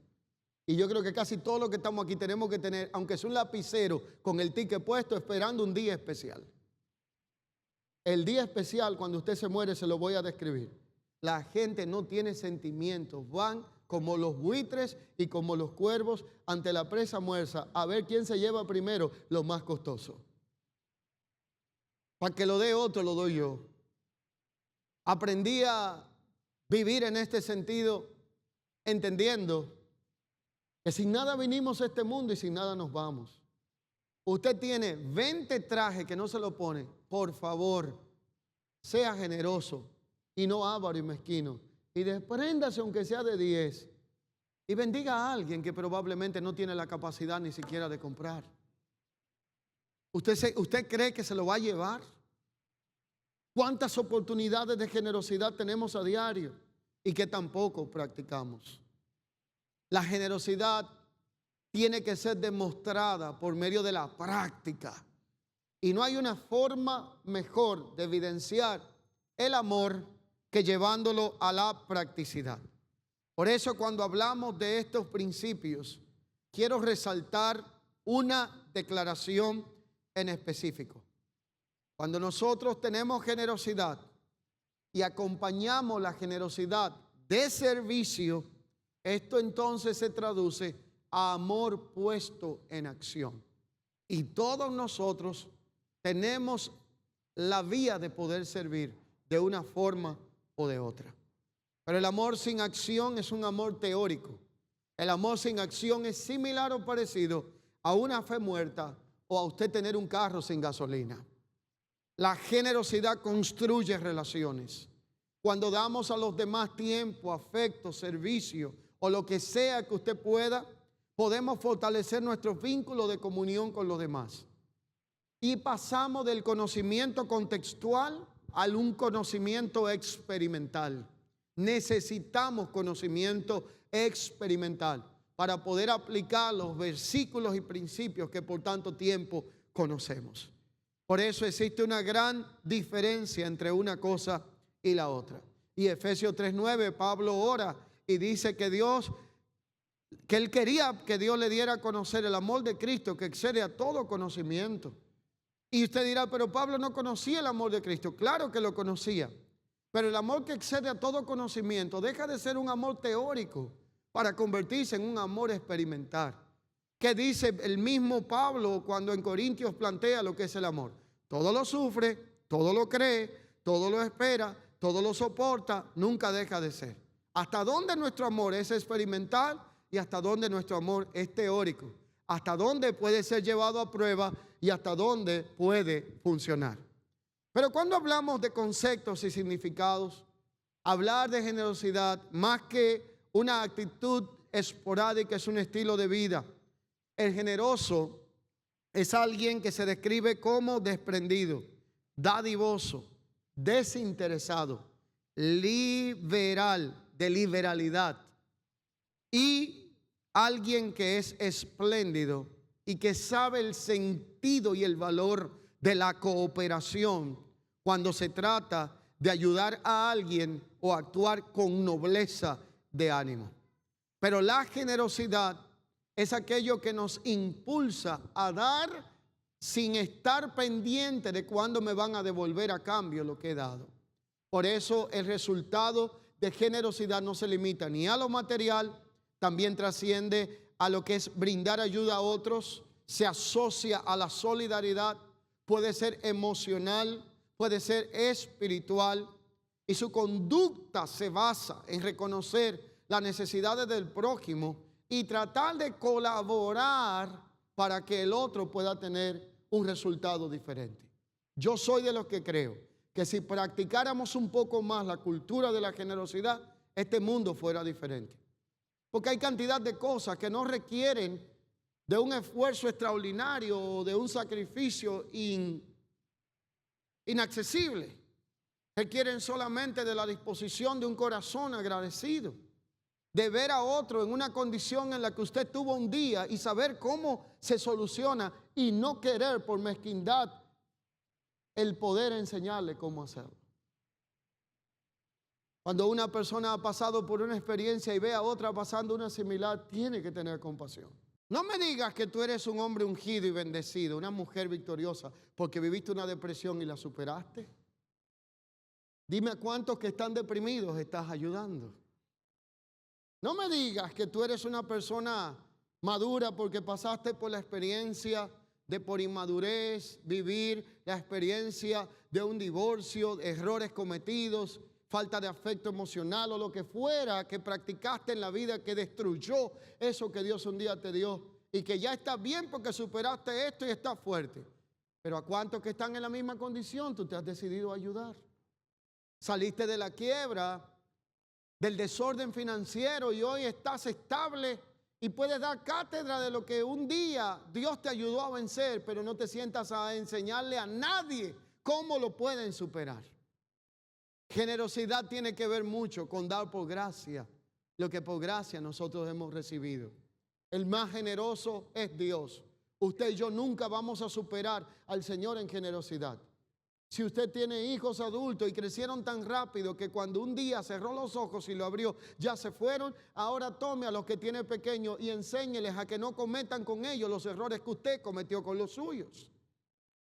Speaker 1: Y yo creo que casi todos los que estamos aquí tenemos que tener, aunque sea un lapicero con el ticket puesto, esperando un día especial. El día especial, cuando usted se muere, se lo voy a describir. La gente no tiene sentimientos, van como los buitres y como los cuervos ante la presa muerta a ver quién se lleva primero lo más costoso. Para que lo dé otro, lo doy yo. Aprendí a vivir en este sentido, entendiendo que sin nada vinimos a este mundo y sin nada nos vamos. Usted tiene 20 trajes que no se lo pone. Por favor, sea generoso y no avaro y mezquino. Y despréndase aunque sea de 10 y bendiga a alguien que probablemente no tiene la capacidad ni siquiera de comprar. ¿Usted cree que se lo va a llevar? ¿Cuántas oportunidades de generosidad tenemos a diario y que tampoco practicamos? La generosidad tiene que ser demostrada por medio de la práctica. Y no hay una forma mejor de evidenciar el amor que llevándolo a la practicidad. Por eso cuando hablamos de estos principios, quiero resaltar una declaración en específico. Cuando nosotros tenemos generosidad y acompañamos la generosidad de servicio, esto entonces se traduce a amor puesto en acción. Y todos nosotros tenemos la vía de poder servir de una forma o de otra. Pero el amor sin acción es un amor teórico. El amor sin acción es similar o parecido a una fe muerta o a usted tener un carro sin gasolina. La generosidad construye relaciones. Cuando damos a los demás tiempo, afecto, servicio o lo que sea que usted pueda, podemos fortalecer nuestros vínculos de comunión con los demás. Y pasamos del conocimiento contextual a un conocimiento experimental. Necesitamos conocimiento experimental para poder aplicar los versículos y principios que por tanto tiempo conocemos. Por eso existe una gran diferencia entre una cosa y y la otra. Y Efesios 3:9, Pablo ora y dice que él quería que Dios le diera a conocer el amor de Cristo que excede a todo conocimiento. Y usted dirá, pero Pablo no conocía el amor de Cristo. Claro que lo conocía, pero el amor que excede a todo conocimiento deja de ser un amor teórico para convertirse en un amor experimental. ¿Qué dice el mismo Pablo cuando en Corintios plantea lo que es el amor? Todo lo sufre, todo lo cree, todo lo espera, todo lo soporta, nunca deja de ser. ¿Hasta dónde nuestro amor es experimental y hasta dónde nuestro amor es teórico? ¿Hasta dónde puede ser llevado a prueba y hasta dónde puede funcionar? Pero cuando hablamos de conceptos y significados, hablar de generosidad más que una actitud esporádica es un estilo de vida. El generoso es alguien que se describe como desprendido, dadivoso, desinteresado, liberal, de liberalidad, y alguien que es espléndido y que sabe el sentido y el valor de la cooperación cuando se trata de ayudar a alguien o actuar con nobleza de ánimo. Pero la generosidad es aquello que nos impulsa a dar sin estar pendiente de cuándo me van a devolver a cambio lo que he dado. Por eso el resultado de generosidad no se limita ni a lo material, también trasciende a lo que es brindar ayuda a otros, se asocia a la solidaridad, puede ser emocional, puede ser espiritual, y su conducta se basa en reconocer las necesidades del prójimo y tratar de colaborar para que el otro pueda tener un resultado diferente. Yo soy de los que creo que si practicáramos un poco más la cultura de la generosidad, este mundo fuera diferente. Porque hay cantidad de cosas que no requieren de un esfuerzo extraordinario o de un sacrificio inaccesible. Requieren solamente de la disposición de un corazón agradecido, de ver a otro en una condición en la que usted tuvo un día y saber cómo se soluciona y no querer por mezquindad el poder enseñarle cómo hacerlo. Cuando una persona ha pasado por una experiencia y ve a otra pasando una similar, tiene que tener compasión. No me digas que tú eres un hombre ungido y bendecido, una mujer victoriosa, porque viviste una depresión y la superaste. Dime a cuántos que están deprimidos estás ayudando. No me digas que tú eres una persona madura porque pasaste por la experiencia de por inmadurez, vivir la experiencia de un divorcio, errores cometidos, falta de afecto emocional o lo que fuera que practicaste en la vida que destruyó eso que Dios un día te dio y que ya está bien porque superaste esto y estás fuerte. Pero a cuántos que están en la misma condición tú te has decidido ayudar. Saliste de la quiebra, del desorden financiero y hoy estás estable y puedes dar cátedra de lo que un día Dios te ayudó a vencer, pero no te sientas a enseñarle a nadie cómo lo pueden superar. Generosidad tiene que ver mucho con dar por gracia lo que por gracia nosotros hemos recibido. El más generoso es Dios. Usted y yo nunca vamos a superar al Señor en generosidad. Si usted tiene hijos adultos y crecieron tan rápido que cuando un día cerró los ojos y lo abrió, ya se fueron, ahora tome a los que tiene pequeños y enséñeles a que no cometan con ellos los errores que usted cometió con los suyos.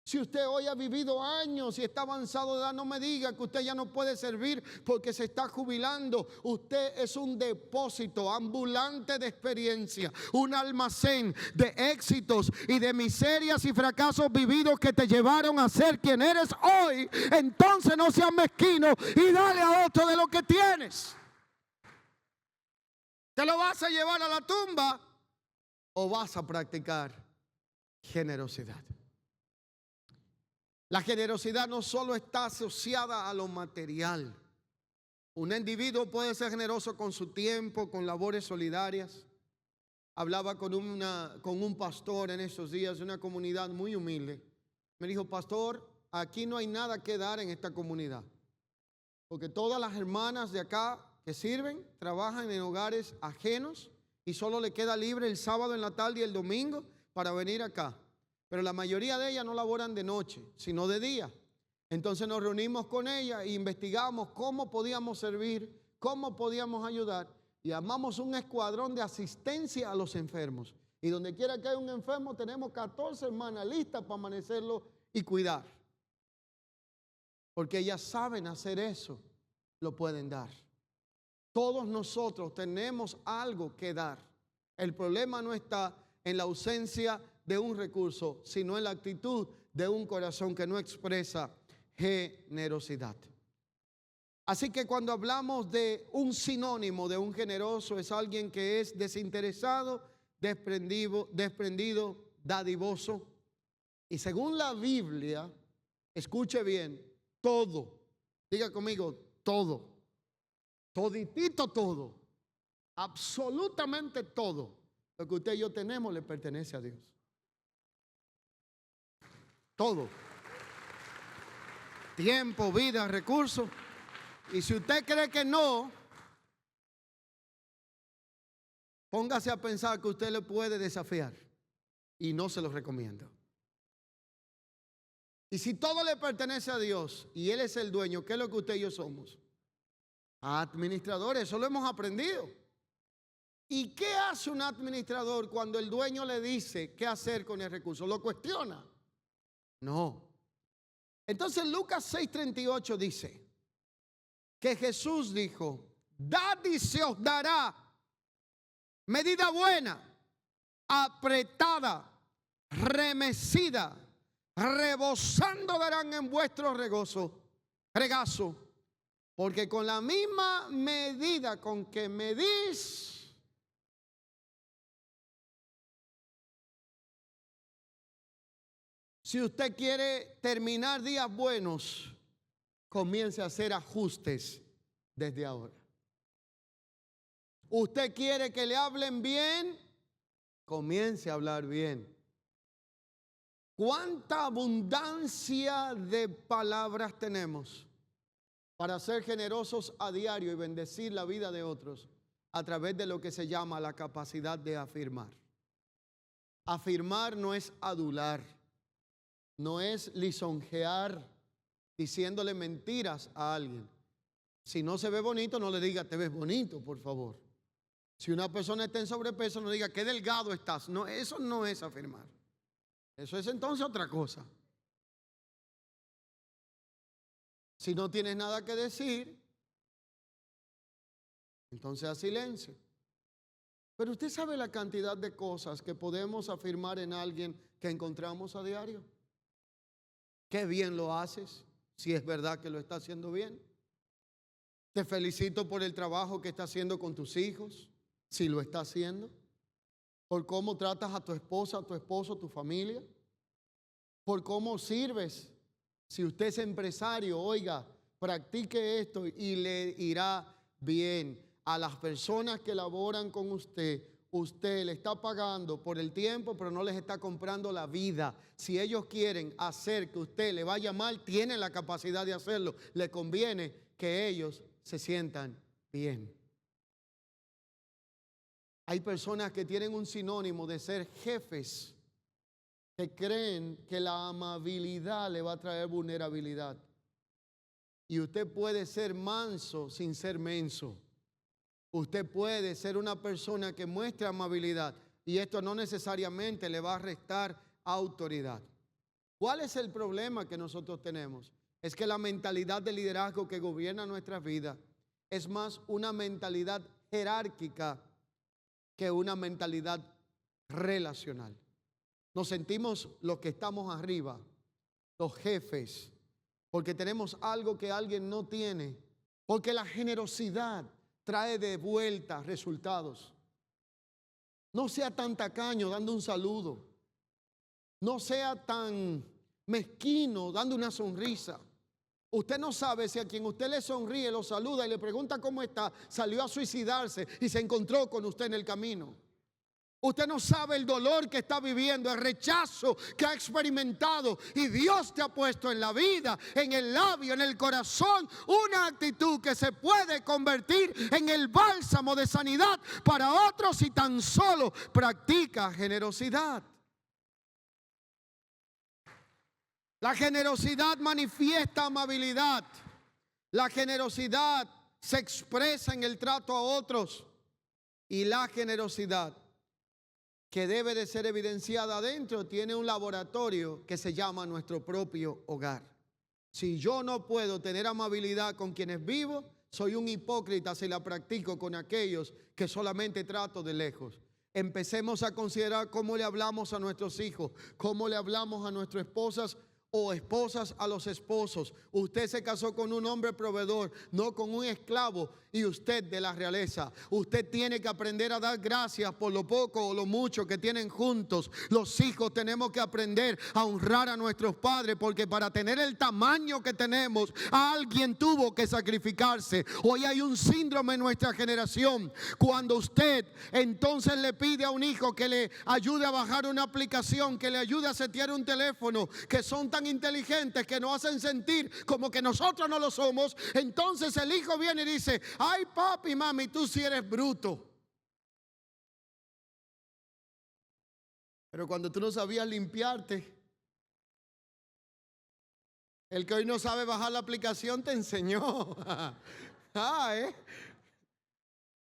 Speaker 1: Si usted hoy ha vivido años y está avanzado de edad, no me diga que usted ya no puede servir porque se está jubilando. Usted es un depósito ambulante de experiencia, un almacén de éxitos y de miserias y fracasos vividos que te llevaron a ser quien eres hoy. Entonces no seas mezquino y dale a otro de lo que tienes. ¿Te lo vas a llevar a la tumba o vas a practicar generosidad? La generosidad no solo está asociada a lo material. Un individuo puede ser generoso con su tiempo, con labores solidarias. Hablaba con un pastor en esos días de una comunidad muy humilde. Me dijo, pastor, aquí no hay nada que dar en esta comunidad. Porque todas las hermanas de acá que sirven, trabajan en hogares ajenos y solo le queda libre el sábado en la tarde y el domingo para venir acá. Pero la mayoría de ellas no laboran de noche, sino de día. Entonces nos reunimos con ella e investigamos cómo podíamos servir, cómo podíamos ayudar. Y armamos un escuadrón de asistencia a los enfermos. Y donde quiera que haya un enfermo, tenemos 14 hermanas listas para amanecerlo y cuidar. Porque ellas saben hacer eso, lo pueden dar. Todos nosotros tenemos algo que dar. El problema no está en la ausencia de un recurso, sino en la actitud de un corazón que no expresa generosidad. Así que cuando hablamos de un sinónimo de un generoso, es alguien que es desinteresado, desprendido, dadivoso. Y según la Biblia, escuche bien, todo, diga conmigo, todo, toditito todo, absolutamente todo lo que usted y yo tenemos le pertenece a Dios. Todo. Tiempo, vida, recursos. Y si usted cree que no, póngase a pensar que usted le puede desafiar. Y no se lo recomiendo. Y si todo le pertenece a Dios y Él es el dueño, ¿qué es lo que usted y yo somos? Administradores, eso lo hemos aprendido. ¿Y qué hace un administrador cuando el dueño le dice qué hacer con el recurso? ¿Lo cuestiona? No. Entonces Lucas 6:38 dice que Jesús dijo, dad y se os dará, medida buena, apretada, remecida, rebosando darán en vuestro regazo, porque con la misma medida con que medís, si usted quiere terminar días buenos, comience a hacer ajustes desde ahora. Usted quiere que le hablen bien, comience a hablar bien. ¿Cuánta abundancia de palabras tenemos para ser generosos a diario y bendecir la vida de otros a través de lo que se llama la capacidad de afirmar? Afirmar no es adular, no es lisonjear diciéndole mentiras a alguien. Si no se ve bonito, no le diga te ves bonito, por favor. Si una persona está en sobrepeso, no diga qué delgado estás. No, eso no es afirmar. Eso es entonces otra cosa. Si no tienes nada que decir, entonces a silencio. Pero usted sabe la cantidad de cosas que podemos afirmar en alguien que encontramos a diario. Qué bien lo haces, si es verdad que lo está haciendo bien. Te felicito por el trabajo que está haciendo con tus hijos, si lo está haciendo. Por cómo tratas a tu esposa, a tu esposo, a tu familia. Por cómo sirves. Si usted es empresario, oiga, practique esto y le irá bien. A las personas que laboran con usted, usted le está pagando por el tiempo, pero no les está comprando la vida. Si ellos quieren hacer que usted le vaya mal, tienen la capacidad de hacerlo. Le conviene que ellos se sientan bien. Hay personas que tienen un sinónimo de ser jefes, que creen que la amabilidad le va a traer vulnerabilidad. Y usted puede ser manso sin ser menso. Usted puede ser una persona que muestre amabilidad y esto no necesariamente le va a restar autoridad. ¿Cuál es el problema que nosotros tenemos? Es que la mentalidad de liderazgo que gobierna nuestras vidas es más una mentalidad jerárquica que una mentalidad relacional. Nos sentimos los que estamos arriba, los jefes, porque tenemos algo que alguien no tiene, porque la generosidad trae de vuelta resultados. No sea tan tacaño dando un saludo. No sea tan mezquino dando una sonrisa. Usted no sabe si a quien usted le sonríe, lo saluda y le pregunta cómo está, salió a suicidarse y se encontró con usted en el camino. Usted no sabe el dolor que está viviendo, el rechazo que ha experimentado, y Dios te ha puesto en la vida, en el labio, en el corazón, una actitud que se puede convertir en el bálsamo de sanidad para otros si tan solo practica generosidad. La generosidad manifiesta amabilidad. La generosidad se expresa en el trato a otros. Y la generosidad que debe de ser evidenciada adentro tiene un laboratorio que se llama nuestro propio hogar. Si yo no puedo tener amabilidad con quienes vivo, soy un hipócrita si la practico con aquellos que solamente trato de lejos. Empecemos a considerar cómo le hablamos a nuestros hijos, cómo le hablamos a nuestras esposas o esposas a los esposos. Usted se casó con un hombre proveedor, no con un esclavo, y usted de la realeza. Usted tiene que aprender a dar gracias por lo poco o lo mucho que tienen juntos. Los hijos tenemos que aprender a honrar a nuestros padres, porque para tener el tamaño que tenemos, alguien tuvo que sacrificarse. Hoy hay un síndrome en nuestra generación. Cuando usted entonces le pide a un hijo que le ayude a bajar una aplicación, que le ayude a setear un teléfono, que son tan inteligentes que nos hacen sentir como que nosotros no lo somos, entonces el hijo viene y dice: ay, papi, mami, tú sí eres bruto. Pero cuando tú no sabías limpiarte, el que hoy no sabe bajar la aplicación te enseñó.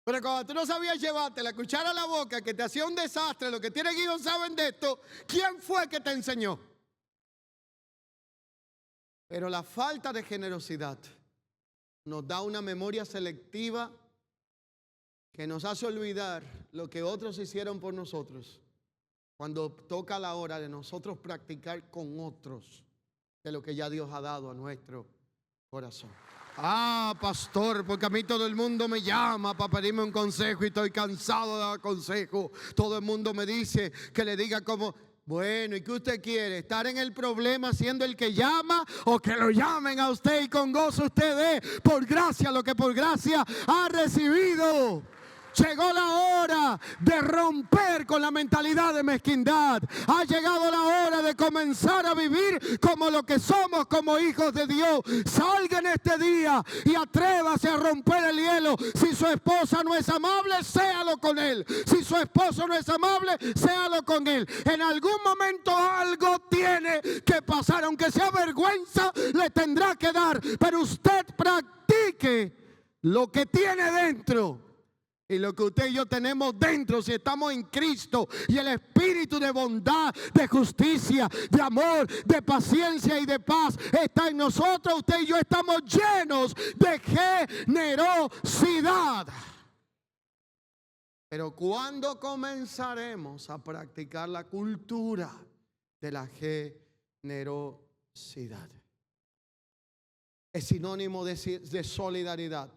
Speaker 1: Pero cuando tú no sabías llevarte la cuchara a la boca, que te hacía un desastre, los que tienen hijos saben de esto, ¿quién fue que te enseñó? Pero la falta de generosidad nos da una memoria selectiva que nos hace olvidar lo que otros hicieron por nosotros cuando toca la hora de nosotros practicar con otros de lo que ya Dios ha dado a nuestro corazón. Pastor, porque a mí todo el mundo me llama para pedirme un consejo y estoy cansado de dar consejo. Todo el mundo me dice que le diga cómo. Bueno, ¿y qué usted quiere? ¿Estar en el problema siendo el que llama, o que lo llamen a usted y con gozo usted dé por gracia lo que por gracia ha recibido? Llegó la hora de romper con la mentalidad de mezquindad. Ha llegado la hora de comenzar a vivir como lo que somos, como hijos de Dios. Salga en este día y atrévase a romper el hielo. Si su esposa no es amable, séalo con él. Si su esposo no es amable, séalo con él. En algún momento algo tiene que pasar, aunque sea vergüenza, le tendrá que dar. Pero usted practique lo que tiene dentro. Y lo que usted y yo tenemos dentro, si estamos en Cristo, y el espíritu de bondad, de justicia, de amor, de paciencia y de paz está en nosotros, usted y yo estamos llenos de generosidad. Pero ¿cuándo comenzaremos a practicar la cultura de la generosidad? Es sinónimo de solidaridad.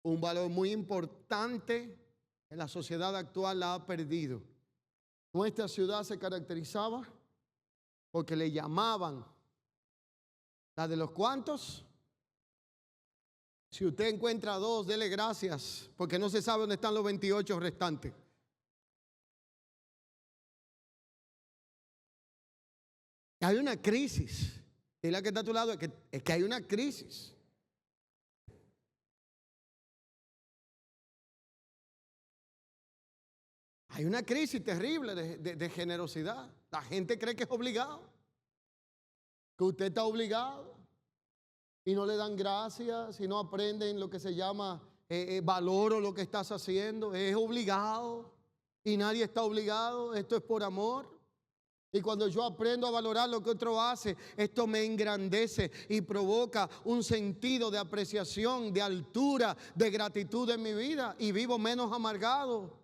Speaker 1: Un valor muy importante en la sociedad actual la ha perdido. Nuestra ciudad se caracterizaba porque le llamaban la de los cuantos. Si usted encuentra dos, dele gracias, porque no se sabe dónde están los 28 restantes. Hay una crisis. Dile a que está a tu lado, es que hay una crisis. Hay una crisis terrible de generosidad. La gente cree que es obligado, que usted está obligado, y no le dan gracias, y no aprenden lo que se llama valoro lo que estás haciendo. Es obligado y nadie está obligado. Esto es por amor. Y cuando yo aprendo a valorar lo que otro hace, esto me engrandece y provoca un sentido de apreciación, de altura, de gratitud en mi vida, y vivo menos amargado,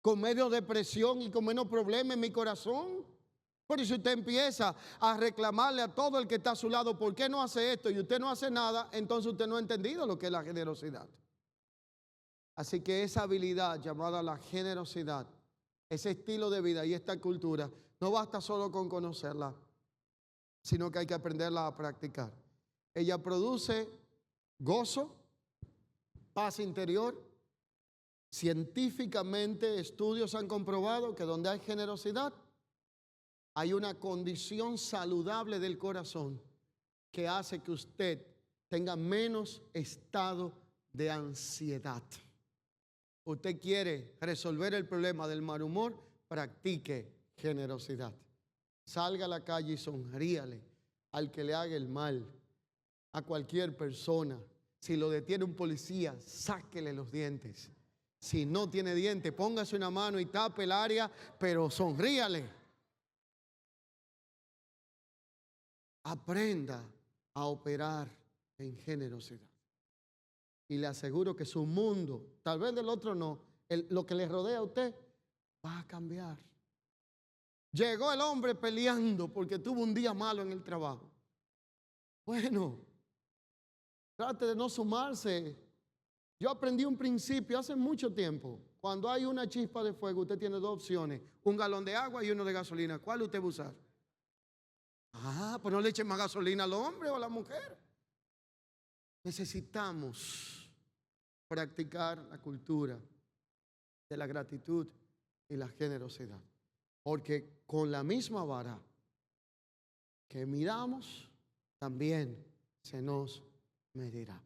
Speaker 1: con menos depresión y con menos problemas en mi corazón. Por eso usted empieza a reclamarle a todo el que está a su lado: ¿por qué no hace esto? Y usted no hace nada. Entonces usted no ha entendido lo que es la generosidad. Así que esa habilidad llamada la generosidad, ese estilo de vida y esta cultura, no basta solo con conocerla, sino que hay que aprenderla a practicar. Ella produce gozo, paz interior. Científicamente, estudios han comprobado que donde hay generosidad, hay una condición saludable del corazón que hace que usted tenga menos estado de ansiedad. Usted quiere resolver el problema del mal humor, practique generosidad. Salga a la calle y sonríale al que le haga el mal, a cualquier persona. Si lo detiene un policía, sáquele los dientes. Si no tiene dientes, póngase una mano y tape el área, pero sonríale. Aprenda a operar en generosidad. Y le aseguro que su mundo, tal vez del otro no, lo que le rodea a usted va a cambiar. Llegó el hombre peleando porque tuvo un día malo en el trabajo. Bueno, trate de no sumarse. Yo aprendí un principio hace mucho tiempo. Cuando hay una chispa de fuego, usted tiene dos opciones: un galón de agua y uno de gasolina. ¿Cuál usted va a usar? Pues no le echen más gasolina al hombre o a la mujer. Necesitamos practicar la cultura de la gratitud y la generosidad. Porque con la misma vara que miramos, también se nos medirá.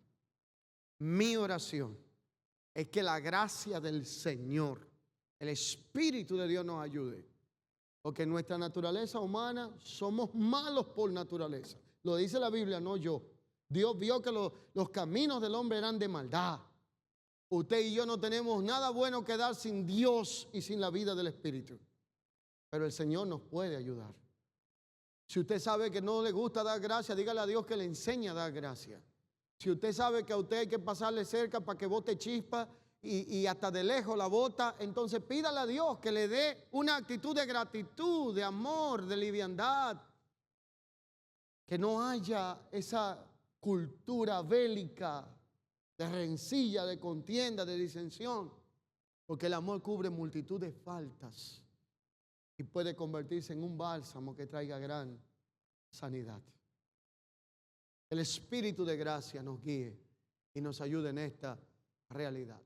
Speaker 1: Mi oración es que la gracia del Señor, el Espíritu de Dios nos ayude. Porque en nuestra naturaleza humana somos malos por naturaleza. Lo dice la Biblia, no yo. Dios vio que los caminos del hombre eran de maldad. Usted y yo no tenemos nada bueno que dar sin Dios y sin la vida del Espíritu. Pero el Señor nos puede ayudar. Si usted sabe que no le gusta dar gracias, dígale a Dios que le enseñe a dar gracias. Si usted sabe que a usted hay que pasarle cerca para que bote chispa y hasta de lejos la bota, entonces pídale a Dios que le dé una actitud de gratitud, de amor, de liviandad. Que no haya esa cultura bélica, de rencilla, de contienda, de disensión. Porque el amor cubre multitud de faltas y puede convertirse en un bálsamo que traiga gran sanidad. El Espíritu de gracia nos guíe y nos ayude en esta realidad.